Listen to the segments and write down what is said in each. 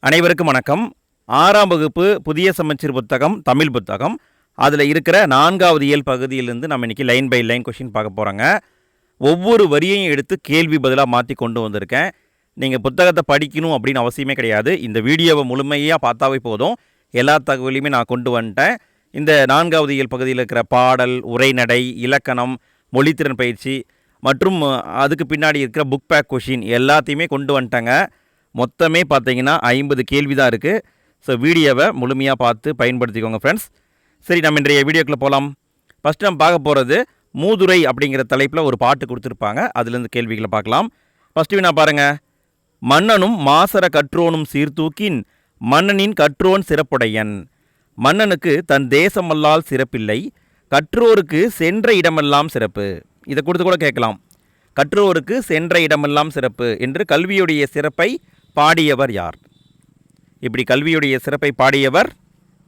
அனைவருக்கும் வணக்கம். 6ஆம் வகுப்பு புதிய சமச்சீர் புத்தகம், தமிழ் புத்தகம். அதில் இருக்கிற 4வது இயல் பகுதியிலிருந்து நம்ம இன்றைக்கி லைன் பை லைன் கொஷின் பார்க்க போகிறோங்க. ஒவ்வொரு வரியையும் எடுத்து கேள்வி பதிலாக மாற்றி கொண்டு வந்திருக்கேன். நீங்கள் புத்தகத்தை படிக்கணும் அப்படின்னு அவசியமே கிடையாது. இந்த வீடியோவை முழுமையாக பார்த்தாவே போதும். எல்லா தகவலையுமே நான் கொண்டு வந்துட்டேன். இந்த 4வது இயல் பகுதியில் இருக்கிற பாடல், உரைநடை, இலக்கணம், மொழித்திறன் பயிற்சி மற்றும் அதுக்கு பின்னாடி இருக்கிற புக் பேக் கொஷின் எல்லாத்தையுமே கொண்டு வந்துட்டேங்க. மொத்தமே பார்த்தீங்கன்னா 50 கேள்வி தான் இருக்குது. ஸோ வீடியோவை முழுமையாக பார்த்து பயன்படுத்திக்கோங்க ஃப்ரெண்ட்ஸ். சரி, நம்ம இன்றைய வீடியோக்குள்ளே போகலாம். ஃபஸ்ட்டு நம்ம பார்க்க போகிறது மூதுரை அப்படிங்கிற தலைப்பில் ஒரு பாட்டு கொடுத்துருப்பாங்க. அதுலேருந்து கேள்விகளை பார்க்கலாம். ஃபஸ்ட்டு வினா பாருங்கள். மன்னனும் மாசற கற்றோனும் சீர்தூக்கின் மன்னனின் கற்றோன் சிறப்புடையன். மன்னனுக்கு தன் தேசமல்லால் சிறப்பில்லை, கற்றோருக்கு சென்ற இடமெல்லாம் சிறப்பு. இதை கொடுத்து கூட கேட்கலாம். கற்றோருக்கு சென்ற இடமெல்லாம் சிறப்பு என்று கல்வியுடைய சிறப்பை பாடியவர் யார்? இப்படி கல்வியுடைய சிறப்பை பாடியவர்,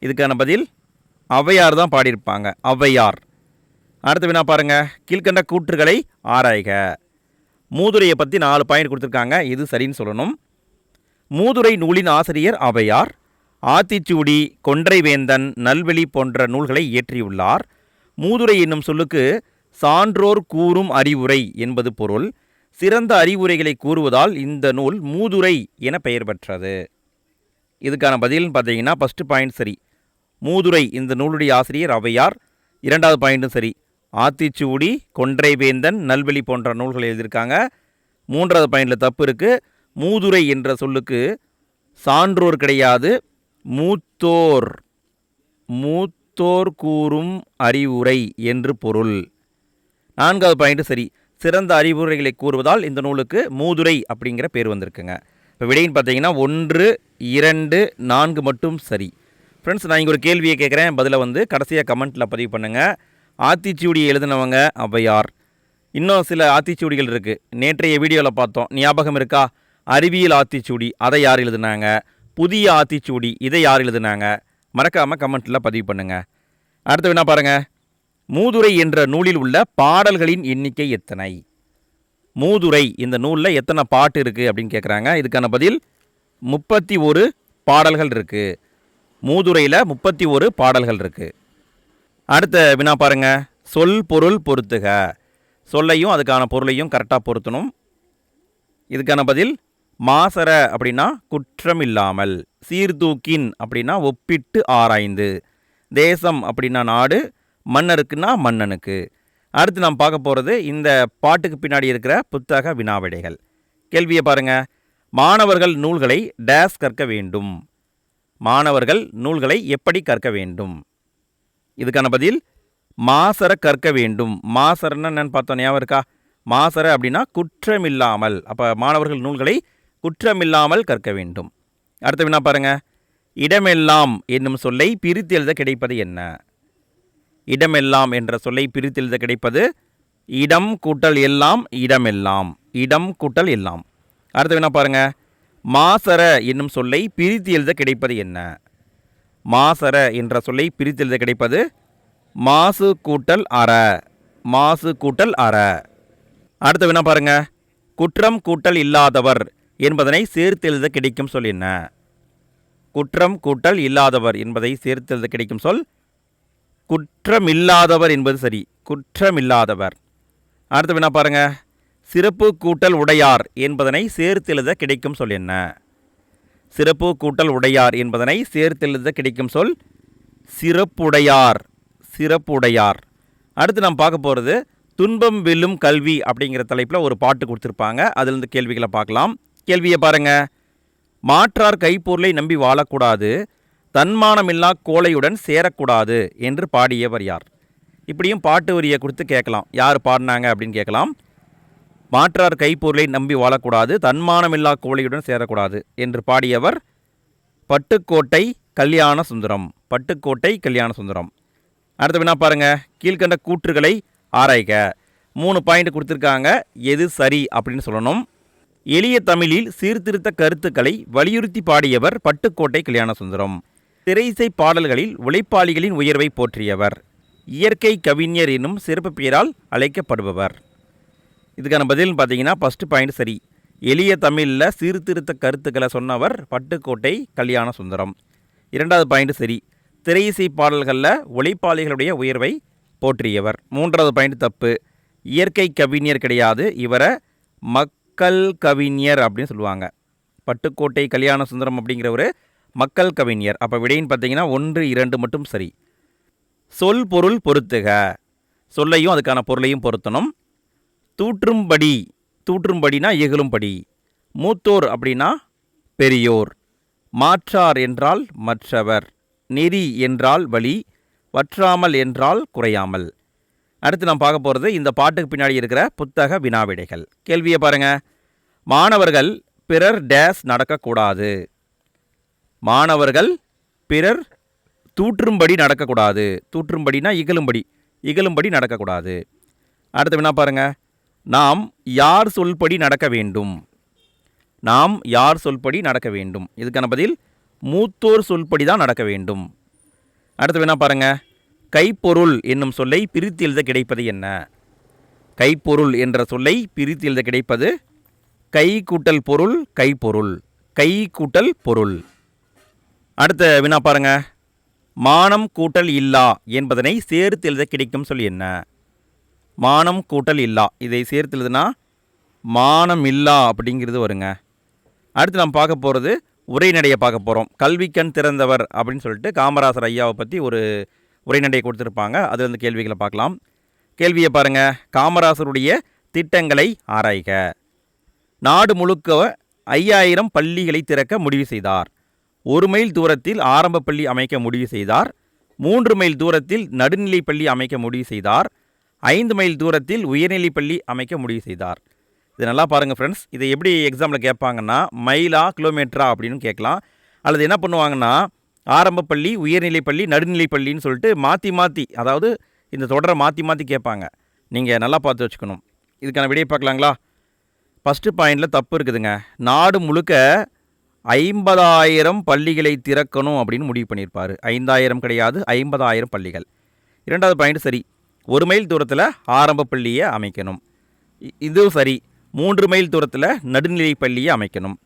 இதுக்கான பதில் ஔவையார் தான் பாடியிருப்பாங்க. ஔவையார். அடுத்த வினா பாருங்கள். கீழ்கண்ட கூற்றுகளை ஆராய்க. மூதுரையை பற்றி 4 பாயிண்ட் கொடுத்துருக்காங்க. இது சரின்னு சொல்லணும். மூதுரை நூலின் ஆசிரியர் ஔவையார். ஆத்திச்சூடி, கொன்றைவேந்தன், நல்வெளி போன்ற நூல்களை இயற்றியுள்ளார். மூதுரை என்னும் சொல்லுக்கு சான்றோர் கூறும் அறிவுரை என்பது பொருள். சிறந்த அறிவுரைகளை கூறுவதால் இந்த நூல் மூதுரை என பெயர் பெற்றது. இதுக்கான பதில்னு பார்த்தீங்கன்னா ஃபஸ்ட்டு பாயிண்ட் சரி. மூதுரை இந்த நூலுடைய ஆசிரியர் ஔவையார். 2வது பாயிண்ட்டும் சரி. ஆத்திச்சூடி, கொன்றைவேந்தன், நல்வெளி போன்ற நூல்களை எழுதியிருக்காங்க. 3வது பாயிண்டில் தப்பு இருக்குது. மூதுரை என்ற சொல்லுக்கு சான்றோர் கிடையாது, மூத்தோர் கூறும் அறிவுரை என்று பொருள். 4வது பாயிண்ட்டு சரி. சிறந்த அறிவுரைகளை கூறுவதால் இந்த நூலுக்கு மூதுரை அப்படிங்கிற பேர் வந்திருக்குங்க. இப்போ விடைன்னு பார்த்தீங்கன்னா 1, 2, 4 மட்டும் சரி. ஃப்ரெண்ட்ஸ், நான் இங்கே ஒரு கேள்வியை கேட்குறேன். பதிலை கடைசியாக கமெண்ட்டில் பதிவு பண்ணுங்கள். ஆத்திச்சூடியை எழுதினவங்க ஔவையார். இன்னும் சில ஆத்திச்சூடிகள் இருக்குது. நேற்றைய வீடியோவில் பார்த்தோம், ஞாபகம் இருக்கா? அறிவியல் ஆத்திச்சூடி, அதை யார் எழுதுனாங்க? புதிய ஆத்திச்சூடி, இதை யார் எழுதுனாங்க? மறக்காமல் கமெண்ட்டில் பதிவு பண்ணுங்கள். அடுத்த வினா பாருங்கள். மூதுரை என்ற நூலில் உள்ள பாடல்களின் எண்ணிக்கை எத்தனை? மூதுரை இந்த நூலில் எத்தனை பாட்டு இருக்குது அப்படின்னு கேட்குறாங்க. இதுக்கான பதில் 31 பாடல்கள் இருக்குது. மூதுரையில் 31 பாடல்கள் இருக்குது. அடுத்த வினா பாருங்கள். சொல் பொருள் பொருத்துக. சொல்லையும் அதுக்கான பொருளையும் கரெக்டாக பொருத்தணும். இதுக்கான பதில் மாசற அப்படின்னா குற்றம் இல்லாமல், சீர்தூக்கின் அப்படின்னா ஒப்பிட்டு ஆராய்ந்து, தேசம் அப்படின்னா நாடு, மன்னருக்குன்னா மன்னனுக்கு. அடுத்து நாம் பார்க்க போகிறது இந்த பாட்டுக்கு பின்னாடி இருக்கிற புத்தக வினாவிடைகள். கேள்வியை பாருங்கள். மாணவர்கள் நூல்களை டேஸ் கற்க வேண்டும். மாணவர்கள் நூல்களை எப்படி கற்க வேண்டும்? இதுக்கான பதில் மாசற கற்க வேண்டும். மாசறன்னு என்னன்னு பார்த்தோம், ஞாபகம் இருக்கா? மாசற அப்படின்னா குற்றமில்லாமல். அப்போ மாணவர்கள் நூல்களை குற்றமில்லாமல் கற்க வேண்டும். அடுத்த வினா பாருங்கள். இடமெல்லாம் என்னும் சொல்லை பிரித்து எழுத கிடைப்பது என்ன? இடமெல்லாம் என்ற சொல்லை பிரித்து எழுத கிடைப்பது இடம் கூட்டல் எல்லாம், இடமெல்லாம். இடம் கூட்டல் எல்லாம். அடுத்த வினா பாருங்கள். மாசற என்னும் சொல்லை பிரித்து எழுத கிடைப்பது என்ன? மாசற என்ற சொல்லை பிரித்து எழுத கிடைப்பது மாசு கூட்டல் அற. மாசு கூட்டல் அற. அடுத்த வினா பாருங்கள். குற்றம் கூட்டல் இல்லாதவர் என்பதனை சேர்த்து எழுத கிடைக்கும் சொல் என்ன? குற்றம் கூட்டல் இல்லாதவர் என்பதை சேர்த்து எழுத கிடைக்கும் சொல் குற்றமில்லாதவர் என்பது சரி. குற்றமில்லாதவர். அடுத்த வினா பாருங்க. சிறப்பு கூட்டல் உடையார் என்பதனை சேர்த்து எழுத கிடைக்கும் சொல் என்ன? சிறப்பு கூட்டல் உடையார் என்பதனை சேர்த்து எழுத கிடைக்கும் சொல் சிறப்புடையார். சிறப்புடையார். அடுத்து நாம் பார்க்க போகிறது துன்பம் வெல்லும் கல்வி அப்படிங்கிற தலைப்பில் ஒரு பாட்டு கொடுத்துருப்பாங்க. அதிலிருந்து கேள்விகளை பார்க்கலாம். கேள்வியை பாருங்கள். மாற்றார் கைப்பொருளை நம்பி வாழக்கூடாது, தன்மானமில்லா கோழையுடன் சேரக்கூடாது என்று பாடியவர் யார்? இப்படியும் பாட்டு வரியை கொடுத்து கேட்கலாம். யார் பாடினாங்க அப்படின்னு கேட்கலாம். மாற்றார் கைப்பொருளை நம்பி வாழக்கூடாது, தன்மானமில்லா கோழையுடன் சேரக்கூடாது என்று பாடியவர் பட்டுக்கோட்டை கல்யாண சுந்தரம். பட்டுக்கோட்டை கல்யாண சுந்தரம். அடுத்த வினா பாருங்கள். கீழ்கண்ட கூற்றுகளை ஆராய்க. 3 பாயிண்ட் கொடுத்துருக்காங்க. எது சரி அப்படின்னு சொல்லணும். எளிய தமிழில் சீர்திருத்த கருத்துக்களை வலியுறுத்தி பாடியவர் பட்டுக்கோட்டை கல்யாண சுந்தரம். திரையிசை பாடல்களில் உழைப்பாளிகளின் உயர்வை போற்றியவர். இயற்கை கவிஞர் என்னும் சிறப்பு பெயரால் அழைக்கப்படுபவர். இதுக்கான பதில்னு பார்த்தீங்கன்னா ஃபஸ்ட்டு பாயிண்ட் சரி. எளிய தமிழில் சீர்திருத்த கருத்துக்களை சொன்னவர் பட்டுக்கோட்டை கல்யாண சுந்தரம். 2வது பாயிண்ட் சரி. திரையிசை பாடல்களில் ஒளிப்பாளிகளுடைய உயர்வை போற்றியவர். 3வது பாயிண்ட் தப்பு. இயற்கை கவிஞர் கிடையாது, இவரை மக்கள் கவிஞர் அப்படின்னு சொல்லுவாங்க. பட்டுக்கோட்டை கல்யாண சுந்தரம் அப்படிங்கிற ஒரு மக்கள் கவிஞர். அப்போ விடைன்னு பார்த்தீங்கன்னா 1, 2 மட்டும் சரி. சொல் பொருள் பொருத்துக. சொல்லையும் அதுக்கான பொருளையும் பொருத்தணும். தூற்றும்படி, தூற்றும்படினா இகழும்படி. மூத்தோர் அப்படின்னா பெரியோர். மாற்றார் என்றால் மற்றவர். நெறி என்றால் வழி. வற்றாமல் என்றால் குறையாமல். அடுத்து நாம் பார்க்க போகிறது இந்த பாட்டுக்கு பின்னாடி இருக்கிற புத்தக வினாவிடைகள். கேள்வியை பாருங்கள். மாணவர்கள் பிறர் டேஸ் நடக்கக்கூடாது. மாணவர்கள் பிறர் தூற்றும்படி நடக்கக்கூடாது. தூற்றும்படினா இகழும்படி, இகழும்படி நடக்கக்கூடாது. அடுத்த வினா பாருங்கள். நாம் யார் சொல்படி நடக்க வேண்டும். நாம் யார் சொல்படி நடக்க வேண்டும். இதுக்கான பதில் மூத்தோர் சொல்படி தான் நடக்க வேண்டும். அடுத்த வினா பாருங்கள். கைப்பொருள் என்னும் சொல்லை பிரித்து எழுத கிடைப்பது என்ன. கைப்பொருள் என்ற சொல்லை பிரித்து எழுத கிடைப்பது கை கூட்டல் பொருள் கைப்பொருள். கை கூட்டல் பொருள். அடுத்த வினா பாருங்க. மானம் கூட்டல் இல்லா என்பதனை சேர்த்து எழுத கிடைக்கும் சொல் என்ன. மானம் கூட்டல் இல்லா, இதை சேர்த்து எழுதுனா மானம் இல்லா அப்படிங்கிறது வருங்க. அடுத்து நாம் பார்க்க போகிறது உரைநடையை பார்க்க போகிறோம். கல்விக்கண் திறந்தவர் அப்படின்னு சொல்லிட்டு காமராசர் ஐயாவை பற்றி ஒரு உரைநடையை கொடுத்துருப்பாங்க. அதில் வந்து கேள்விகளை பார்க்கலாம். கேள்வியை பாருங்கள். காமராசருடைய திட்டங்களை ஆராய்க. நாடு முழுக்க 5000 பள்ளிகளை திறக்க முடிவு செய்தார். 1 மைல் தூரத்தில் ஆரம்ப பள்ளி அமைக்க முடிவு செய்தார். 3 மைல் தூரத்தில் நடுநிலை பள்ளி அமைக்க முடிவு செய்தார். 5 மைல் தூரத்தில் உயர்நிலை பள்ளி அமைக்க முடிவு செய்தார். இது நல்லா பாருங்கள் ஃப்ரெண்ட்ஸ். இதை எப்படி எக்ஸாமில் கேட்பாங்கன்னா மைலா கிலோமீட்டரா அப்படின்னு கேட்கலாம். அல்லது என்ன பண்ணுவாங்கன்னா ஆரம்ப பள்ளி, உயர்நிலை பள்ளி, நடுநிலை பள்ளின்னு சொல்லிட்டு மாற்றி மாற்றி, அதாவது இந்த தொடரை மாற்றி மாற்றி கேட்பாங்க. நீங்கள் நல்லா பார்த்து வச்சுக்கணும். இதுக்கான விடையை பார்க்கலாங்களா? ஃபஸ்ட்டு பாயிண்டில் தப்பு இருக்குதுங்க. நாடு முழுக்க 50,000 பள்ளிகளை திறக்கணும் அப்படின்னு முடிவு பண்ணியிருப்பார். 5,000 கிடையாது, 50,000 பள்ளிகள். 2வது பாயிண்ட் சரி. 1 மைல் தூரத்தில் ஆரம்ப பள்ளியை அமைக்கணும். இதுவும் சரி. 3 மைல் தூரத்தில் நடுநிலை பள்ளியை அமைக்கணும்.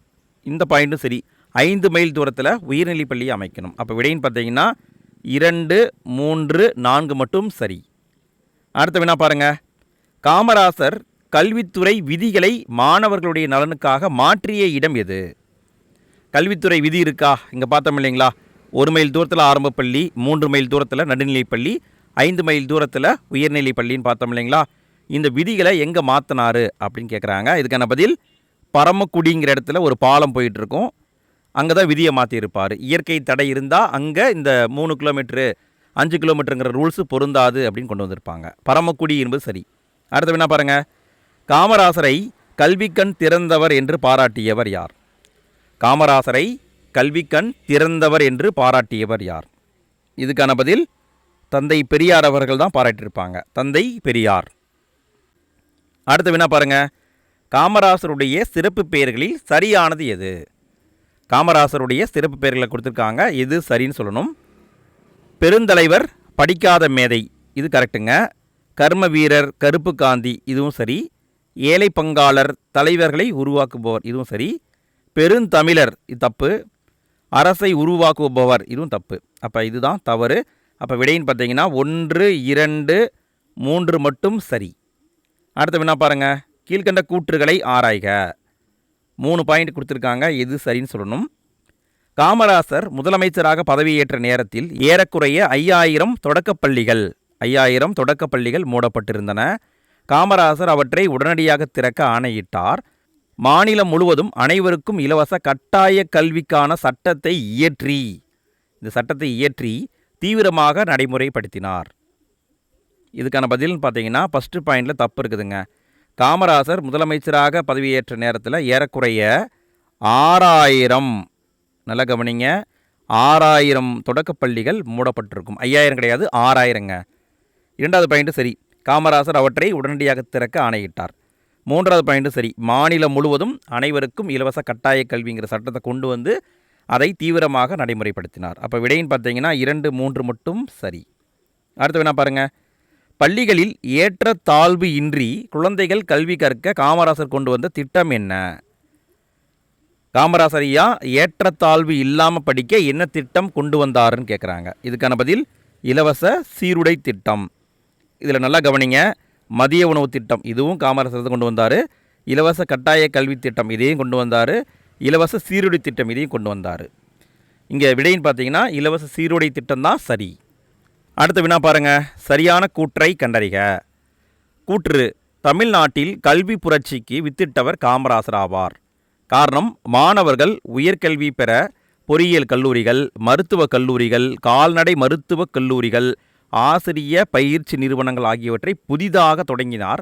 இந்த பாயிண்ட்டும் சரி. 5 மைல் தூரத்தில் உயர்நிலை பள்ளியை அமைக்கணும். அப்போ விடைன்னு பார்த்தீங்கன்னா 2, 3, 4 மட்டும் சரி. அடுத்த வினா பாருங்கள். காமராசர் கல்வித்துறை விதிகளை மாணவர்களுடைய நலனுக்காக மாற்றிய இடம் எது. கல்வித்துறை விதி இருக்கா? இங்கே பார்த்தோம் இல்லைங்களா? 1 மைல் தூரத்தில் ஆரம்ப பள்ளி, 3 மைல் தூரத்தில் நடுநிலை பள்ளி, 5 மைல் தூரத்தில் உயர்நிலை பள்ளின்னு பார்த்தோம் இல்லைங்களா? இந்த விதிகளை எங்கே மாற்றினார் அப்படின்னு கேட்குறாங்க. இதுக்கான பதில் பரமக்குடிங்கிற இடத்துல ஒரு பாலம் போயிட்டுருக்கும். அங்கே தான் விதியை மாற்றியிருப்பார். இயற்கை தடை இருந்தால் அங்கே இந்த 3 கிலோமீட்டரு 5 கிலோமீட்டருங்கிற ரூல்ஸு பொருந்தாது அப்படின்னு கொண்டு வந்திருப்பாங்க. பரமக்குடி என்பது சரி. அடுத்த என்ன பாருங்கள். காமராசரை கல்விக்கண் திறந்தவர் என்று பாராட்டியவர் யார். காமராசரை கல்விக்கண் திறந்தவர் என்று பாராட்டியவர் யார். இதுக்கான பதில் தந்தை பெரியார் அவர்கள் தான் பாராட்டியிருப்பாங்க. தந்தை பெரியார். அடுத்த வினா பாருங்கள். காமராசருடைய சிறப்பு பெயர்களில் சரியானது எது. காமராசருடைய சிறப்பு பெயர்களை கொடுத்துருக்காங்க. எது சரின்னு சொல்லணும். பெருந்தலைவர், படிக்காத மேதை, இது கரெக்டுங்க. கர்ம வீரர், கருப்பு காந்தி, இதுவும் சரி. ஏழை பங்காளர், தலைவர்களை உருவாக்குபவர், இதுவும் சரி. பெருந்தமிழர், இது தப்பு. அரசை உருவாக்குபவர், இதுவும் தப்பு. அப்போ இதுதான் தவறு. அப்போ விடைன்னு பார்த்தீங்கன்னா 1, 2, 3 மட்டும் சரி. அடுத்த வினா பாருங்கள். கீழ்கண்ட கூற்றுகளை ஆராய்க. 3 பாயிண்ட் கொடுத்துருக்காங்க. எது சரின்னு சொல்லணும். காமராசர் முதலமைச்சராக பதவியேற்ற நேரத்தில் ஏறக்குறைய 5000 தொடக்கப்பள்ளிகள் மூடப்பட்டிருந்தன. காமராசர் அவற்றை உடனடியாக திறக்க ஆணையிட்டார். மாநிலம் முழுவதும் அனைவருக்கும் இலவச கட்டாய கல்விக்கான சட்டத்தை இயற்றி தீவிரமாக நடைமுறைப்படுத்தினார். இதுக்கான பதில்னு பார்த்தீங்கன்னா ஃபஸ்ட்டு பாயிண்டில் தப்பு இருக்குதுங்க. காமராசர் முதலமைச்சராக பதவியேற்ற நேரத்தில் ஏறக்குறைய 6000, நல்லா கவனிங்க, 6000 தொடக்கப்பள்ளிகள் மூடப்பட்டிருக்கும். 5000 கிடையாது, 6000ங்க. 2வது பாயிண்ட்டு சரி. காமராசர் அவற்றை உடனடியாக திறக்க ஆணையிட்டார். 3வது பாயிண்ட்டு சரி. மாநிலம் முழுவதும் அனைவருக்கும் இலவச கட்டாய கல்விங்கிற சட்டத்தை கொண்டு வந்து அதை தீவிரமாக நடைமுறைப்படுத்தினார். அப்போ விடைன்னு பார்த்தீங்கன்னா 2, 3 மட்டும் சரி. அடுத்து வேணா பாருங்கள். பள்ளிகளில் ஏற்ற தாழ்வு இன்றி குழந்தைகள் கல்வி கற்க காமராசர் கொண்டு வந்த திட்டம் என்ன. காமராசர் ஐயா ஏற்றத்தாழ்வு இல்லாமல் படிக்க என்ன திட்டம் கொண்டு வந்தாருன்னு கேட்குறாங்க. இதுக்கான பதில் இலவச சீருடை திட்டம். இதில் நல்லா கவனிங்க, மதிய உணவு திட்டம் இதுவும் காமராசர் கொண்டு வந்தார். இலவச கட்டாய கல்வி திட்டம் இதையும் கொண்டு வந்தார். இலவச சீருடை திட்டம் இதையும் கொண்டு வந்தார். இங்கே விடைன்னு பார்த்தீங்கன்னா இலவச சீருடை திட்டம் தான் சரி. அடுத்த வினா பாருங்கள், சரியான கூற்றை கண்டறிக. கூற்று: தமிழ்நாட்டில் கல்வி புரட்சிக்கு வித்திட்டவர் காமராசர் ஆவார். காரணம், மாணவர்கள் உயர்கல்வி பெற பொறியியல் கல்லூரிகள், மருத்துவக் கல்லூரிகள், கால்நடை மருத்துவக் கல்லூரிகள், ஆசிரிய பயிற்சி நிறுவனங்கள் ஆகியவற்றை புதிதாக தொடங்கினார்.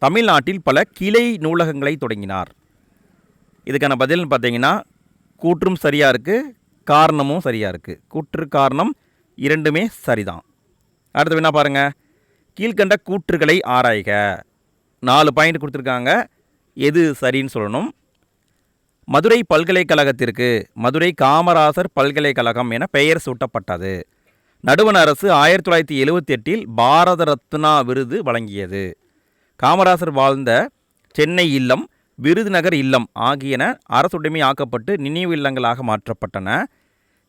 தமிழ்நாட்டில் பல கிளை நூலகங்களை தொடங்கினார். இதுக்கான பதில்னு பார்த்தீங்கன்னா கூற்றும் சரியாக இருக்குது, காரணமும் சரியாக இருக்குது. கூற்று காரணம் இரண்டுமே சரிதான். அடுத்து என்ன பாருங்கள், கீழ்கண்ட கூற்றுகளை ஆராய்க. 4 பாயிண்ட் கொடுத்துருக்காங்க, எது சரின்னு சொல்லணும். மதுரை பல்கலைக்கழகத்திற்கு மதுரை காமராசர் பல்கலைக்கழகம் என பெயர் சூட்டப்பட்டது. நடுவண் அரசு 1978 பாரத ரத்னா விருது வழங்கியது. காமராசர் வாழ்ந்த சென்னை இல்லம், விருதுநகர் இல்லம் ஆகியன அரசுடைமை ஆக்கப்பட்டு நினைவு இல்லங்களாக மாற்றப்பட்டன.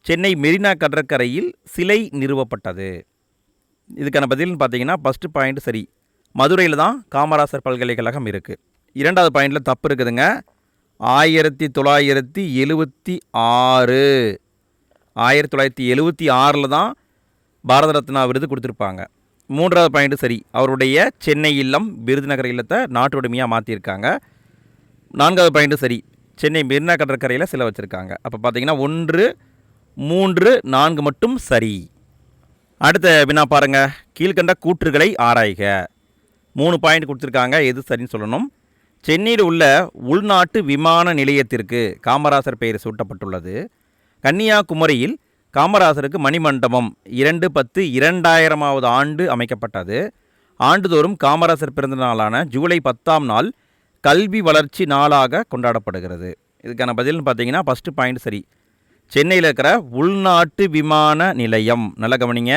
சென்னை மெரினா கடற்கரையில் சிலை நிறுவப்பட்டது. இதுக்கான பதில்னு பார்த்தீங்கன்னா ஃபஸ்ட்டு பாயிண்ட் சரி, மதுரையில் தான் காமராசர் பல்கலைக்கழகம் இருக்குது. 2வது பாயிண்டில் தப்பு இருக்குதுங்க. 1976 தான் பாரத ரத்னா விருது கொடுத்துருப்பாங்க. 3வது பாயிண்ட் சரி, அவருடைய சென்னை இல்லம் விருதுநகர் இல்லத்தை நாட்டு உடைமையாக மாற்றியிருக்காங்க. 4வது பாயிண்ட் சரி, சென்னை மெரினா கடற்கரையில் சிலை வச்சுருக்காங்க. அப்போ பார்த்தீங்கன்னா 1, 3, 4 மட்டும் சரி. அடுத்த வினா பாருங்கள், கீழ்கண்ட கூற்றுகளை ஆராய்க. 3 பாயிண்ட் கொடுத்துருக்காங்க, எது சரின்னு சொல்லணும். சென்னையில் உள்ள உள்நாட்டு விமான நிலையத்திற்கு காமராசர் பெயர் சூட்டப்பட்டுள்ளது. கன்னியாகுமரியில் காமராசருக்கு மணிமண்டபம் 2/10/2000 ஆண்டு அமைக்கப்பட்டது. ஆண்டுதோறும் காமராசர் பிறந்த நாளான ஜூலை 10ஆம் நாள் கல்வி வளர்ச்சி நாளாக கொண்டாடப்படுகிறது. இதுக்கான பதில்னு பார்த்தீங்கன்னா ஃபஸ்ட்டு பாயிண்ட் சரி, சென்னையில் இருக்கிற உள்நாட்டு விமான நிலையம். நல்லா கவனிங்க,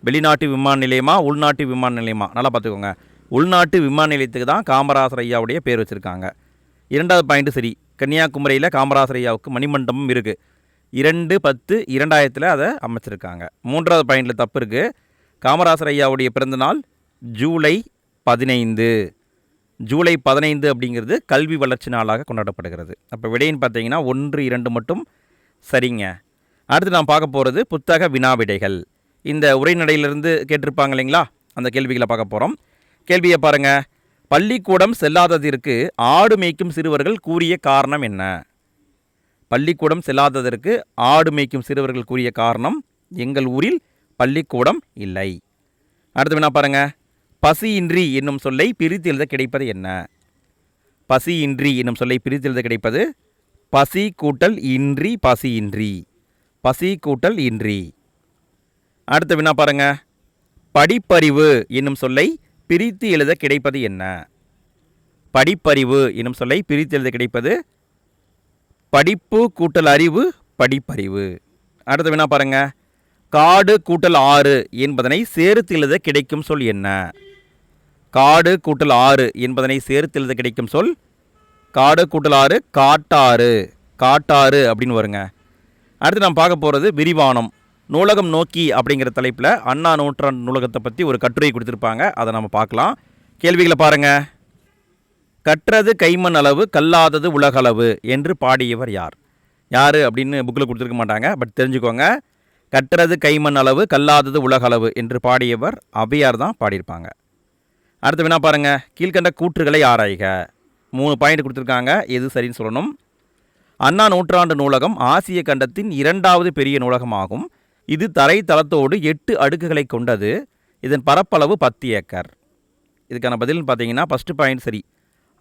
வெளிநாட்டு விமான நிலையமா உள்நாட்டு விமான நிலையமா நல்லா பார்த்துக்கோங்க. உள்நாட்டு விமான நிலையத்துக்கு தான் காமராசர் ஐயாவுடைய பேர் வச்சுருக்காங்க. 2வது பாயிண்ட் சரி, கன்னியாகுமரியில் காமராசர் ஐயாவுக்கு மணிமண்டபம் இருக்குது. 2/10/2000 அதை அமைச்சிருக்காங்க. 3வது பாயிண்டில் தப்பு இருக்குது. காமராசர் ஐயாவுடைய பிறந்தநாள் ஜூலை 15. ஜூலை 15 அப்படிங்கிறது கல்வி வளர்ச்சி நாளாக கொண்டாடப்படுகிறது. அப்போ விடைன்னு பார்த்தீங்கன்னா 1, 2 மட்டும் சரிங்க. அடுத்து நான் பார்க்க போகிறது புத்தக வினாவிடைகள். இந்த உரைநடையிலிருந்து கேட்டிருப்பாங்க இல்லைங்களா, அந்த கேள்விகளை பார்க்க போகிறோம். கேள்வியை பாருங்கள், பள்ளிக்கூடம் செல்லாததற்கு ஆடு மேய்க்கும் சிறுவர்கள் கூறிய காரணம் என்ன? பள்ளிக்கூடம் செல்லாததற்கு ஆடு மேய்க்கும் சிறுவர்கள் கூறிய காரணம், எங்கள் ஊரில் பள்ளிக்கூடம் இல்லை. அடுத்து வேணா பாருங்கள், பசியின்றி என்னும் சொல்லை பிரித்து எழுத கிடைப்பது என்ன? பசியின்றி என்னும் சொல்லை பிரித்து எழுத கிடைப்பது பசி கூட்டல் இன்றி பசியின்றி. பசி கூட்டல் இன்றி. அடுத்த வினா பாருங்க, படிப்பறிவு என்னும் சொல்லை பிரித்து எழுத கிடைப்பது என்ன? படிப்பறிவு என்னும் சொல்லை பிரித்து எழுத கிடைப்பது படிப்பு கூட்டல் அறிவு படிப்பறிவு. அடுத்த வினா பாருங்க, காடு கூட்டல் ஆறு என்பதனை சேர்த்து எழுத கிடைக்கும் சொல் என்ன? காடு கூட்டல் ஆறு என்பதனை சேர்த்து எழுத கிடைக்கும் சொல் காடு கூட்டல் ஆறு காட்டாறு. காட்டாறு அப்படின்னு வருங்க. அடுத்து நாம் பார்க்க போகிறது விரிவானம். நூலகம் நோக்கி அப்படிங்கிற தலைப்பில் அண்ணா நூற்றாண்டு நூலகத்தை பற்றி ஒரு கட்டுரை கொடுத்துருப்பாங்க, அதை நம்ம பார்க்கலாம். கேள்விகளை பாருங்கள். கற்றது கைமண் அளவு கல்லாதது உலகளவு என்று பாடியவர் யார்? யார் அப்படின்னு புக்கில் கொடுத்துருக்க மாட்டாங்க, பட் தெரிஞ்சுக்கோங்க. கற்றது கைமண் அளவு கல்லாதது உலகளவு என்று பாடியவர் ஔவையார் தான் பாடியிருப்பாங்க. அடுத்து வேணா பாருங்கள், கீழ்கண்ட கூற்றுகளை ஆராய்க. 3 பாயிண்ட் கொடுத்துருக்காங்க, எது சரின்னு சொல்லணும். அண்ணா நூற்றாண்டு நூலகம் ஆசிய கண்டத்தின் 2வது பெரிய நூலகமாகும். இது தரை தளத்தோடு 8 அடுக்குகளை கொண்டது. இதன் பரப்பளவு 10 ஏக்கர். இதுக்கான பதில்னு பார்த்தீங்கன்னா ஃபஸ்ட்டு பாயிண்ட் சரி.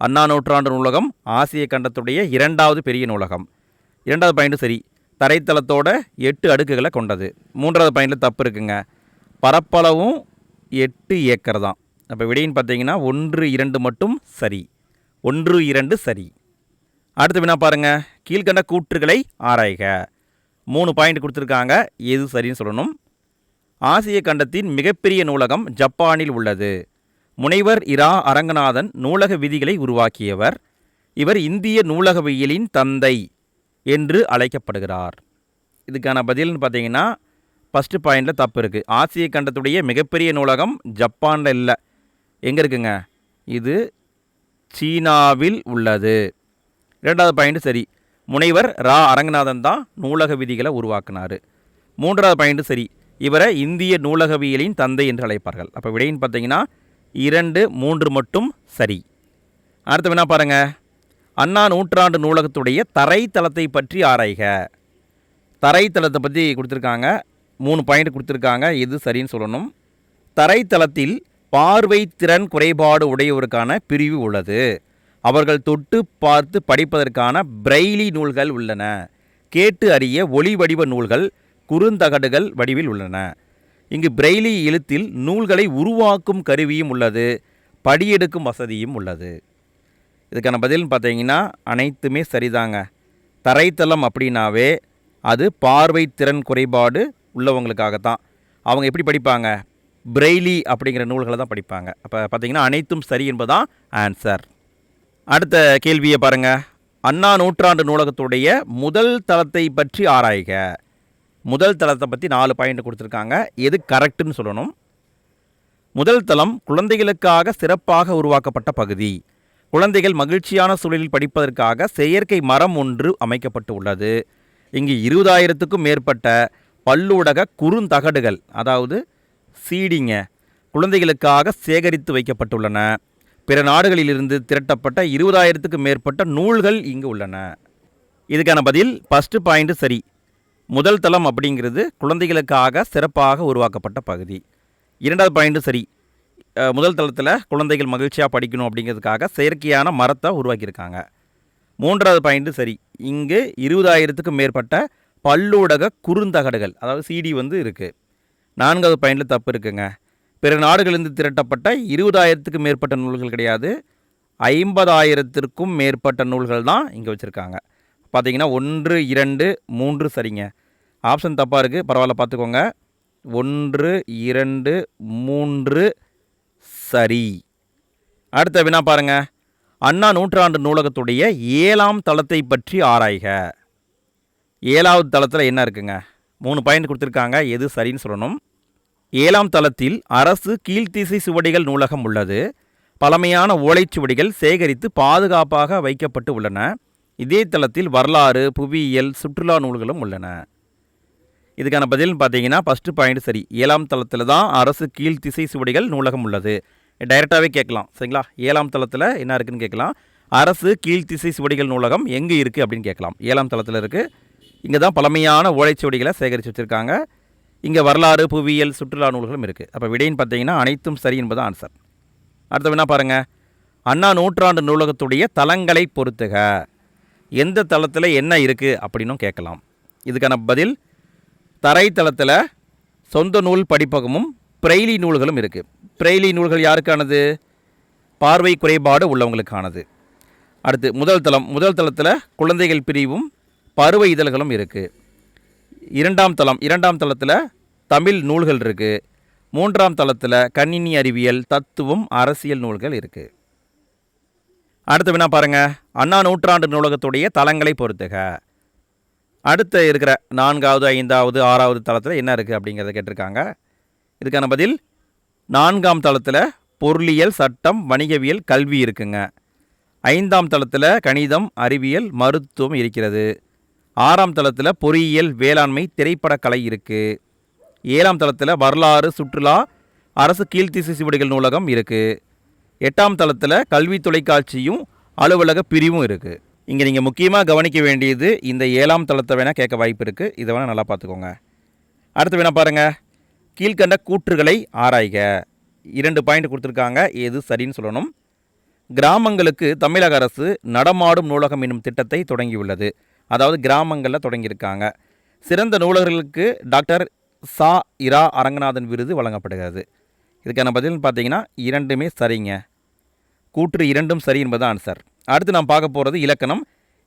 அண்ணா நூற்றாண்டு நூலகம் ஆசிய கண்டத்துடைய 2வது பெரிய நூலகம். 2வது பாயிண்ட் சரி, தரைத்தளத்தோட 8 அடுக்குகளை கொண்டது. 3வது பாயிண்டில் தப்பு இருக்குங்க, பரப்பளவும் 8 ஏக்கர் தான். அப்போ விடைன்னு பார்த்தீங்கன்னா 1, 2 மட்டும் சரி. 1, 2 சரி. அடுத்து வினா பாருங்கள், கீழ்கண்ட கூற்றுகளை ஆராய்க. 3 பாயிண்ட் கொடுத்துருக்காங்க, எது சரின்னு சொல்லணும். ஆசிய கண்டத்தின் மிகப்பெரிய நூலகம் ஜப்பானில் உள்ளது. முனைவர் இரா அரங்கநாதன் நூலக விதிகளை உருவாக்கியவர். இவர் இந்திய நூலகவியலின் தந்தை. என்று அழைக்கப்படுகிறார். இதுக்கான பதில்னு பார்த்தீங்கன்னா ஃபஸ்ட்டு பாயிண்டில் தப்பு இருக்குது. ஆசிய கண்டத்துடைய மிகப்பெரிய நூலகம் ஜப்பானில் இல்லை. எங்கே இருக்குங்க? இது சீனாவில் உள்ளது. இரண்டாவது பாயிண்ட் சரி. முனைவர் ரா அரங்கநாதன் தான் நூலக விதிகளை உருவாக்கினார். மூன்றாவது பாயிண்ட் சரி. இவரை இந்திய நூலகவியலின் தந்தை என்று அழைப்பார்கள். அப்போ விடைன்னு பார்த்தீங்கன்னா 2, 3 மட்டும் சரி. அடுத்த வினா பாருங்கள். அண்ணா நூற்றாண்டு நூலகத்துடைய தரைத்தளத்தை பற்றி ஆராய்க. தரைத்தளத்தை பற்றி கொடுத்துருக்காங்க. 3 பாயிண்ட் கொடுத்துருக்காங்க. எது சரின்னு சொல்லணும். தரைத்தளத்தில் பார்வை திறன் குறைபாடு உடையவருக்கான பிரிவு உள்ளது. அவர்கள் தொட்டு பார்த்து படிப்பதற்கான பிரெய்லி நூல்கள் உள்ளன. கேட்டு அறிய ஒளி வடிவ நூல்கள் குறுந்தகடுகள் வடிவில் உள்ளன. இங்கு பிரெய்லி எழுத்தில் நூல்களை உருவாக்கும் கருவியும் உள்ளது. படியெடுக்கும் வசதியும் உள்ளது. இதுக்கான பதில்னு பார்த்தீங்கன்னா அனைத்துமே சரிதாங்க. தரைத்தளம் அப்படின்னாவே அது பார்வை திறன் குறைபாடு உள்ளவங்களுக்காகத்தான். அவங்க எப்படி படிப்பாங்க? பிரெய்லி அப்படிங்கிற நூல்களை தான் படிப்பாங்க. அப்போ பார்த்தீங்கன்னா அனைத்தும் சரி என்பதுதான் ஆன்சர். அடுத்த கேள்வியை பாருங்கள். அண்ணா நூற்றாண்டு நூலகத்துடைய முதல் தளத்தை பற்றி ஆராய்க. முதல் தளத்தை பற்றி 4 பாயிண்ட் கொடுத்துருக்காங்க. எது கரெக்டுன்னு சொல்லணும். முதல் தளம் குழந்தைகளுக்காக சிறப்பாக உருவாக்கப்பட்ட பகுதி. குழந்தைகள் மகிழ்ச்சியான சூழலில் படிப்பதற்காக செயற்கை மரம் ஒன்று அமைக்கப்பட்டு உள்ளது. இங்கு 20,000க்கும் மேற்பட்ட பல்லூடக குறுந்தகடுகள், அதாவது சீடிங்க, குழந்தைகளுக்காக சேகரித்து வைக்கப்பட்டுள்ளன. பிற நாடுகளிலிருந்து திரட்டப்பட்ட 20,000க்கும் மேற்பட்ட நூல்கள் இங்கு உள்ளன. இதுக்கான பதில் ஃபஸ்ட்டு பாயிண்ட் சரி. முதல் தளம் அப்படிங்கிறது குழந்தைகளுக்காக சிறப்பாக உருவாக்கப்பட்ட பகுதி. இரண்டாவது பாயிண்ட் சரி. முதல் தளத்தில் குழந்தைகள் மகிழ்ச்சியாக படிக்கணும் அப்படிங்கிறதுக்காக செயற்கையான மரத்தை உருவாக்கியிருக்காங்க. மூன்றாவது பாயிண்ட் சரி. இங்கு 20,000க்கும் மேற்பட்ட பல்லூடக குறுந்தகடுகள், அதாவது சிடி இருக்குது. நான்காவது பாயிண்டில் தப்பு இருக்குங்க. பிற நாடுகளிலிருந்து திரட்டப்பட்ட 20,000க்கும் மேற்பட்ட நூல்கள் கிடையாது, 50,000த்திற்கும் மேற்பட்ட நூல்கள் தான் இங்கே வச்சுருக்காங்க. பார்த்தீங்கன்னா 1, 2, 3 சரிங்க. ஆப்ஷன் தப்பாக இருக்குது, பரவாயில்ல பார்த்துக்கோங்க. 1, 2, 3 சரி. அடுத்த வினா பாருங்கள். அண்ணா நூற்றாண்டு நூலகத்துடைய 7ஆம் தளத்தை பற்றி ஆராய்க. 7வது தளத்தில் என்ன இருக்குங்க? 3 பாயிண்ட் கொடுத்துருக்காங்க. எது சரின்னு சொல்லணும். 7ஆம் தளத்தில் அரசு கீழ்த்திசை சுவடிகள் நூலகம் உள்ளது. பழமையான ஓலைச்சுவடிகள் சேகரித்து பாதுகாப்பாக வைக்கப்பட்டு உள்ளன. இதே தளத்தில் வரலாறு, புவியியல், சுற்றுலா நூல்களும் உள்ளன. இதுக்கான பதில்னு பார்த்தீங்கன்னா ஃபஸ்ட்டு பாயிண்ட் சரி. 7ஆம் தளத்தில் தான் அரசு கீழ்த்திசை சுவடிகள் நூலகம் உள்ளது. டைரெக்டாகவே கேட்கலாம் சரிங்களா. 7ஆம் தளத்தில் என்ன இருக்குதுன்னு கேட்கலாம். அரசு கீழ்த்திசை சுவடிகள் நூலகம் எங்கே இருக்குது அப்படின்னு கேட்கலாம். 7ஆம் தளத்தில் இருக்குது. இங்கே தான் பழமையான ஓலைச்சுவடிகளை சேகரித்து வச்சுருக்காங்க. இங்கே வரலாறு, புவியியல், சுற்றுலா நூல்களும் இருக்குது. அப்போ விடைன்னு பார்த்தீங்கன்னா அனைத்தும் சரி என்பது ஆன்சர். அடுத்த வினா பாருங்கள். அண்ணா நூற்றாண்டு நூலகத்துடைய தளங்களை பொறுத்துக. எந்த தளத்தில் என்ன இருக்குது அப்படின்னும் கேட்கலாம். இதுக்கான பதில் தரைத்தளத்தில் சொந்த நூல் படிப்பகமும் பிரெய்லி நூல்களும் இருக்குது. பிரெய்லி நூல்கள் யாருக்கானது? பார்வை குறைபாடு உள்ளவங்களுக்கானது. அடுத்து முதல் தளத்தில் குழந்தைகள் பிரிவும் பருவ இதழ்களும் இருக்குது. இரண்டாம் தளத்தில் தமிழ் நூல்கள் இருக்குது. 3ஆம் தளத்தில் கணினி அறிவியல், தத்துவம், அரசியல் நூல்கள் இருக்குது. அடுத்த வினா பாருங்கள். அண்ணா நூற்றாண்டு நூலகத்துடைய தளங்களை பொறுத்துக. அடுத்த இருக்கிற 4வது, 5வது, 6வது தளத்தில் என்ன இருக்குது அப்படிங்கிறத கேட்டிருக்காங்க. இதுக்கான பதில் 4ஆம் தளத்தில் பொருளியல், சட்டம், வணிகவியல், கல்வி இருக்குங்க. 5ஆம் தளத்தில் கணிதம், அறிவியல், மருத்துவம் இருக்கிறது. 6ஆம் தளத்தில் பொறியியல், வேளாண்மை, திரைப்படக்கலை இருக்குது. 7ஆம் தளத்தில் வரலாறு, சுற்றுலா, அரசு கீழ்த்திசை சுவடிகள் நூலகம் இருக்குது. 8ஆம் தளத்தில் கல்வி, தொலைக்காட்சியும் அலுவலக பிரிவும் இருக்குது. இங்கே நீங்கள் முக்கியமாக கவனிக்க வேண்டியது இந்த 7ஆம் தளத்தை வேணால் கேட்க வாய்ப்பு இருக்குது. இதை வேணால் நல்லா பார்த்துக்கோங்க. அடுத்து வேணால் பாருங்கள். கீழ்கண்ட கூற்றுகளை ஆராய்க. 2 பாயிண்ட் கொடுத்துருக்காங்க. எது சரின்னு சொல்லணும். கிராமங்களுக்கு தமிழக அரசு நடமாடும் நூலகம் என்னும் திட்டத்தை தொடங்கியுள்ளது. அதாவது கிராமங்களில் தொடங்கியிருக்காங்க. சிறந்த நூலகர்களுக்கு டாக்டர் சா இரா அரங்கநாதன் விருது வழங்கப்படுகிறது. இதுக்கான பதில்னு பார்த்தீங்கன்னா 2மே சரிங்க. கூற்று 2ம் சரி என்பது ஆன்சர். அடுத்து நாம் பார்க்க போகிறது இலக்கணம்.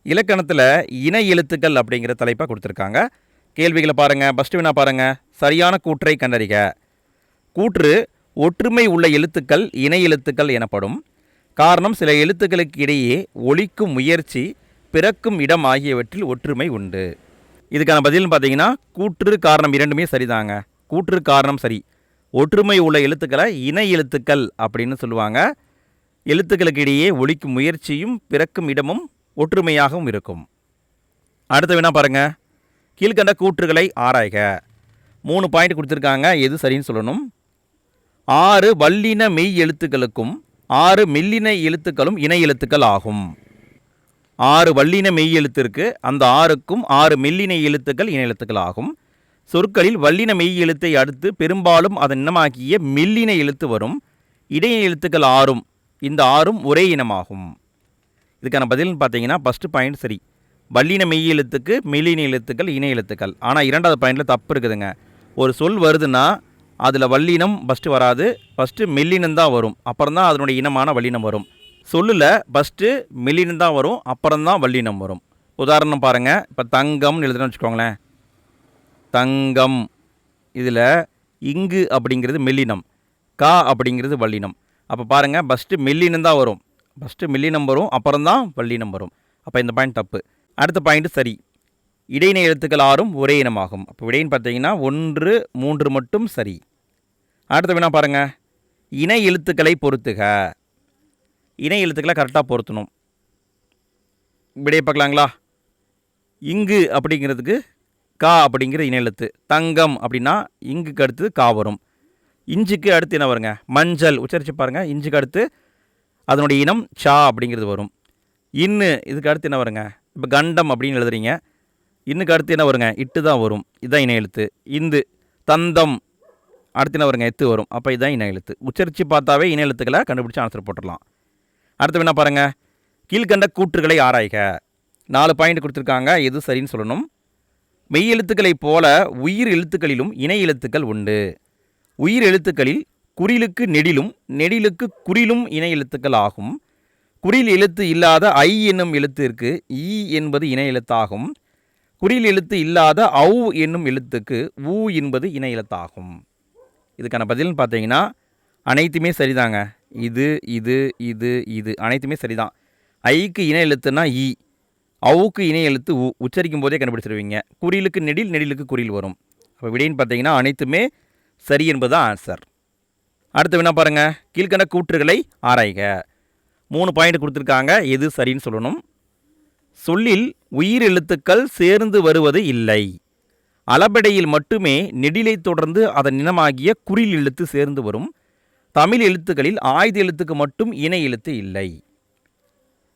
இலக்கணத்தில் இணை எழுத்துக்கள் அப்படிங்கிற தலைப்பாக கொடுத்துருக்காங்க. கேள்விகளை பாருங்கள். ஃபஸ்ட்டு வினா பாருங்கள். சரியான கூற்றை கண்டறிக. கூற்று ஒற்றுமை உள்ள எழுத்துக்கள் இணை எழுத்துக்கள் எனப்படும். காரணம், சில எழுத்துக்களுக்கு இடையே ஒலிக்கும் முயற்சி பிறக்கும் இடம் ஆகியவற்றில் ஒற்றுமை உண்டு. இதுக்கான பதில்னு பார்த்தீங்கன்னா கூற்று காரணம் இரண்டுமே சரிதாங்க. கூற்று காரணம் சரி. ஒற்றுமை உள்ள எழுத்துக்களை இணை எழுத்துக்கள் அப்படின்னு சொல்லுவாங்க. எழுத்துக்களுக்கு இடையே ஒலிக்கும் முயற்சியும் பிறக்கும் இடமும் ஒற்றுமையாகவும் இருக்கும். அடுத்த வினா பாருங்கள். கீழ்கண்ட கூற்றுகளை ஆராய்க. 3 பாயிண்ட் கொடுத்துருக்காங்க, எது சரின்னு சொல்லணும். 6 வல்லின மெய் எழுத்துக்களுக்கும் 6 மெல்லின எழுத்துக்களும் இணை எழுத்துக்கள் ஆகும். 6 வல்லின மெய் எழுத்திற்கு அந்த 6க்கும் 6 மெல்லின எழுத்துக்கள் இணை எழுத்துக்கள் ஆகும். சொற்களில் வல்லின மெய் எழுத்தை அடுத்து பெரும்பாலும் அதன் இனமாகிய மெல்லின எழுத்து வரும். இடையின எழுத்துக்கள் 6ம் இந்த 6ம் ஒரே இனமாகும். இதுக்கான பதில்னு பார்த்தீங்கன்னா ஃபஸ்ட்டு பாயிண்ட் சரி. வல்லின மெய் எழுத்துக்கு மெல்லின எழுத்துக்கள் இணை எழுத்துக்கள். ஆனால் 2வது பாயிண்டில் தப்பு இருக்குதுங்க. ஒரு சொல் வருதுன்னா அதில் வல்லினம் ஃபஸ்ட்டு வராது, ஃபஸ்ட்டு மெல்லினம் தான் வரும், அப்புறம் தான் அதனுடைய இனமான வல்லினம் வரும். சொல்லில் ஃபஸ்ட்டு மெல்லினம் தான் வரும், அப்புறம் தான் வல்லினம் வரும். உதாரணம் பாருங்கள். இப்போ தங்கம்னு எழுதுன்னு வச்சுக்கோங்களேன். தங்கம், இதில் இங்கு அப்படிங்கிறது மெல்லினம், கா அப்படிங்கிறது வல்லினம். அப்போ பாருங்கள், ஃபஸ்ட்டு மெல்லினம் தான் வரும், ஃபஸ்ட்டு மெல்லினம் வரும், அப்புறம் தான் வல்லினம் வரும். அப்போ இந்த பாயிண்ட் தப்பு. அடுத்த பாயிண்ட் சரி. இடையின எழுத்துக்கள் 6ம் ஒரே இனமாகும். அப்போ விடைன்னு பார்த்தீங்கன்னா 1, 3 மட்டும் சரி. அடுத்த வினா பாருங்கள். இணை எழுத்துக்களை பொறுத்துக. இணை எழுத்துக்களை கரெக்டாக பொருத்தணும். விடையை பார்க்கலாங்களா? இங்கு அப்படிங்கிறதுக்கு கா அப்படிங்கிற இணை எழுத்து. தங்கம் அப்படின்னா இங்குக்கு அடுத்து கா வரும். இஞ்சுக்கு அடுத்து என்ன வருங்க? மஞ்சள். உச்சரித்து பாருங்கள். இஞ்சுக்கு அடுத்து அதனுடைய இனம் சா அப்படிங்கிறது வரும். இன்னு இதுக்கு அடுத்து என்ன வருங்க? இப்போ கண்டம் அப்படின்னு எழுதுறீங்க, இன்னுக்கு அடுத்து என்ன வருங்க? இட்டு தான் வரும். இதுதான் இணை எழுத்து. இந்து. தந்தம் அடுத்து என்ன வருங்க? எத்து வரும். அப்போ இதுதான் இணை எழுத்து. உச்சரித்து பார்த்தாவே இணை எழுத்துக்களை கண்டுபிடிச்சி ஆன்சர் போட்டுடலாம். அடுத்து என்ன பாருங்கள். கீழ்கண்ட கூற்றுகளை ஆராய்க. 4 பாயிண்ட் கொடுத்துருக்காங்க, எது சரின்னு சொல்லணும். மெய் எழுத்துக்களைப் போல உயிர் எழுத்துக்களிலும் இணை எழுத்துக்கள் உண்டு. உயிர் எழுத்துக்களில் குறிலுக்கு நெடிலும் நெடிலுக்கு குறிலும் இணை எழுத்துக்கள் ஆகும். குறில் எழுத்து இல்லாத ஐ என்னும் எழுத்திற்கு ஈ என்பது இணை எழுத்தாகும். குறில் எழுத்து இல்லாத ஔ என்னும் எழுத்துக்கு ஊ என்பது இணை எழுத்தாகும். இதுக்கான பதில்னு பார்த்தீங்கன்னா அனைத்துமே சரிதாங்க. இது இது இது இது அனைத்துமே சரிதான். ஐக்கு இணை எழுத்துனா ஈ, அவுக்கு இணை எழுத்து ஊ. உச்சரிக்கும் போதே கண்டுபிடிச்சிருவீங்க. குறிலுக்கு நெடில், நெடிலுக்கு குறில் வரும். அப்போ விடைன்னு பார்த்தீங்கன்னா அனைத்துமே சரி என்பது தான் ஆன்சர். அடுத்து என்ன பாருங்கள். கீழ்கண்ட கூற்றுகளை ஆராய்க. 3 பாயிண்ட் கொடுத்துருக்காங்க, எது சரின்னு சொல்லணும். சொல்லில் உயிர் எழுத்துக்கள் சேர்ந்து வருவது இல்லை. அளபெடையில் மட்டுமே நெடிலை தொடர்ந்து அதன் இனமாகிய குறில் எழுத்து சேர்ந்து வரும். தமிழ் எழுத்துக்களில் ஆயுத எழுத்துக்கு மட்டும் இணை எழுத்து இல்லை.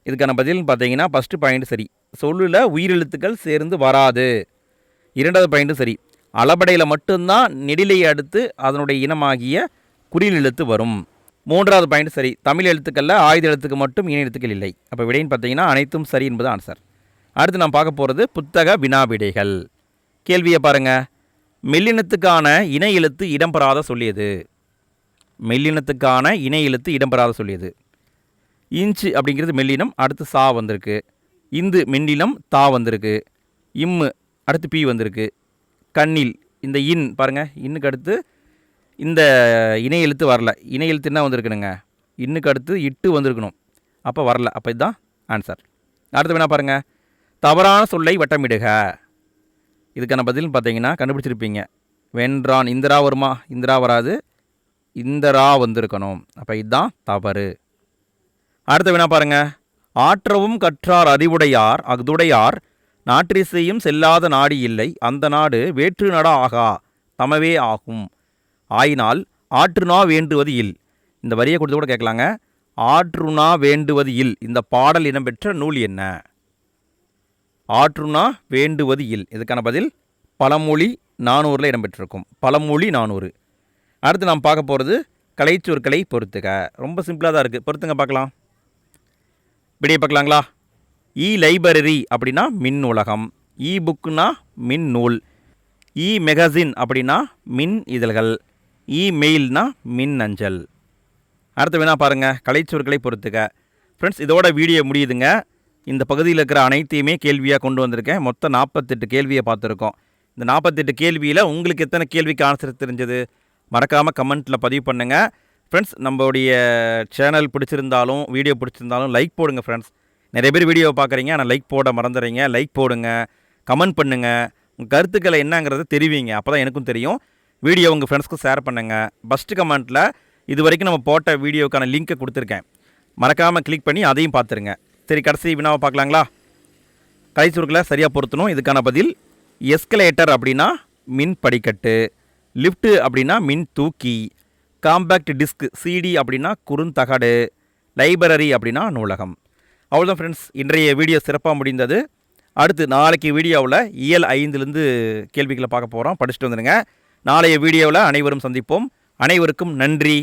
இதுக்கான பதில்னு பார்த்தீங்கன்னா ஃபஸ்ட்டு பாயிண்ட் சரி. சொல்லில் உயிர் எழுத்துக்கள் சேர்ந்து வராது. 2வது பாயிண்ட்டு சரி. அளபடையில் மட்டும்தான் நெடிலை அடுத்து அதனுடைய இனமாகிய குறில் எழுத்து வரும். 3வது பாயிண்ட் சரி. தமிழ் எழுத்துக்களில் ஆயுத எழுத்துக்கு மட்டும் இணை எழுத்துக்கள் இல்லை. அப்போ விடைன்னு பார்த்தீங்கன்னா அனைத்தும் சரி என்பது ஆன்சர். அடுத்து நாம் பார்க்க போகிறது புத்தக வினாவிடைகள். கேள்வியை பாருங்கள். மெல்லினத்துக்கான இணை எழுத்து இடம்பெறாத சொல்லியது. மெல்லினத்துக்கான இணை எழுத்து இடம்பெறாத சொல்லியது. இன்ச்சு அப்படிங்கிறது மெல்லினம், அடுத்து சா வந்திருக்கு. இந்து மெல்லினம், தா வந்திருக்கு. இம்மு அடுத்து பி வந்திருக்கு. கண்ணில் இந்த இன் பாருங்கள், இன்னுக்கு அடுத்து இந்த இணை எழுத்து வரல. இணை எழுத்து என்ன வந்திருக்கணுங்க? இன்னுக்கு அடுத்து இட்டு வந்திருக்கணும், அப்போ வரல. அப்போ இதுதான் ஆன்சர். அடுத்து வேணா பாருங்கள். தவறான சொல்லை வட்டமிடுக. இதுக்கான பதில்னு பார்த்தீங்கன்னா கண்டுபிடிச்சிருப்பீங்க. வென்றான். இந்திரா வருமா? இந்திரா வராது, இந்தரா வந்திருக்கணும். அப்போ இதுதான் தவறு. அடுத்த வினா பாருங்கள். ஆற்றவும் கற்றார் அறிவுடையார் அஃதுடையார் நாற்றிசையும் செல்லாத நாடு இல்லை, அந்த நாடு வேற்று நடா ஆகா தமவே ஆகும். ஆயினால் ஆற்றுனா வேண்டுவது இல். இந்த வரியை கொடுத்து கூட கேட்கலாங்க. ஆற்றுனா வேண்டுவது இல். இந்த பாடல் இடம்பெற்ற நூல் என்ன? ஆற்றுனா வேண்டுவது இல். இதுக்கான பதில் பழமொழி 400 இடம்பெற்றிருக்கும். பழமொழி 400. அடுத்து நாம் பார்க்க போகிறது கலைச்சொற்களை பொறுத்துக. ரொம்ப சிம்பிளாக தான் இருக்குது, பொறுத்துங்க பார்க்கலாம். விடையை பார்க்கலாங்களா? இ லைப்ரரி அப்படின்னா மின் உலகம். இ புக்குனா மின் நூல். இ மெகசின் அப்படின்னா மின் இதழ்கள். இ மெயில்னா மின் அஞ்சல். அடுத்து வேணா பாருங்கள். கலைச்சொற்களை பொறுத்துக. ஃப்ரெண்ட்ஸ், இதோட வீடியோ முடியுதுங்க. இந்த பகுதியில் இருக்கிற அனைத்தையுமே கேள்வியாக கொண்டு வந்திருக்கேன். மொத்தம் 48 கேள்வியை பார்த்துருக்கோம். இந்த 48 கேள்வியில் உங்களுக்கு எத்தனை கேள்விக்கு ஆன்சர் தெரிஞ்சது மறக்காமல் கமெண்ட்டில் பதிவு பண்ணுங்கள். ஃப்ரெண்ட்ஸ், நம்மளுடைய சேனல் பிடிச்சிருந்தாலும் வீடியோ பிடிச்சிருந்தாலும் லைக் போடுங்க ஃப்ரெண்ட்ஸ். நிறைய பேர் வீடியோவை பார்க்குறீங்க, ஆனால் லைக் போட மறந்துடுறீங்க. லைக் போடுங்க, கமெண்ட் பண்ணுங்கள், உங்கள் கருத்துக்களை என்னங்கிறத தெரிவிங்க. அப்போ தான் எனக்கும் தெரியும். வீடியோ உங்கள் ஃப்ரெண்ட்ஸ்க்கும் ஷேர் பண்ணுங்கள். ஃபஸ்ட்டு கமெண்ட்டில் இது வரைக்கும் நம்ம போட்ட வீடியோக்கான லிங்க்கை கொடுத்துருக்கேன், மறக்காமல் கிளிக் பண்ணி அதையும் பார்த்துருங்க. சரி, கடைசி வினாவை பார்க்கலாங்களா? கடைசி சுருக்கில் சரியாக பொருத்தணும். இதுக்கான பதில் எஸ்கலேட்டர் அப்படின்னா மின் படிக்கட்டு, லிஃப்ட்டு அப்படின்னா மின் தூக்கி, காம்பேக்ட் டிஸ்க் சிடி அப்படின்னா குறுந்தகடு, லைப்ரரி அப்படின்னா நூலகம். அவ்வளோதான் ஃப்ரெண்ட்ஸ், இன்றைய வீடியோ சிறப்பாக முடிந்தது. அடுத்து நாளைக்கு வீடியோவில் இயல் 5லேருந்து கேள்விகளை பார்க்க போகிறோம். படிச்சுட்டு வந்துடுங்க. நாளைய வீடியோவில் அனைவரும் சந்திப்போம். அனைவருக்கும் நன்றி.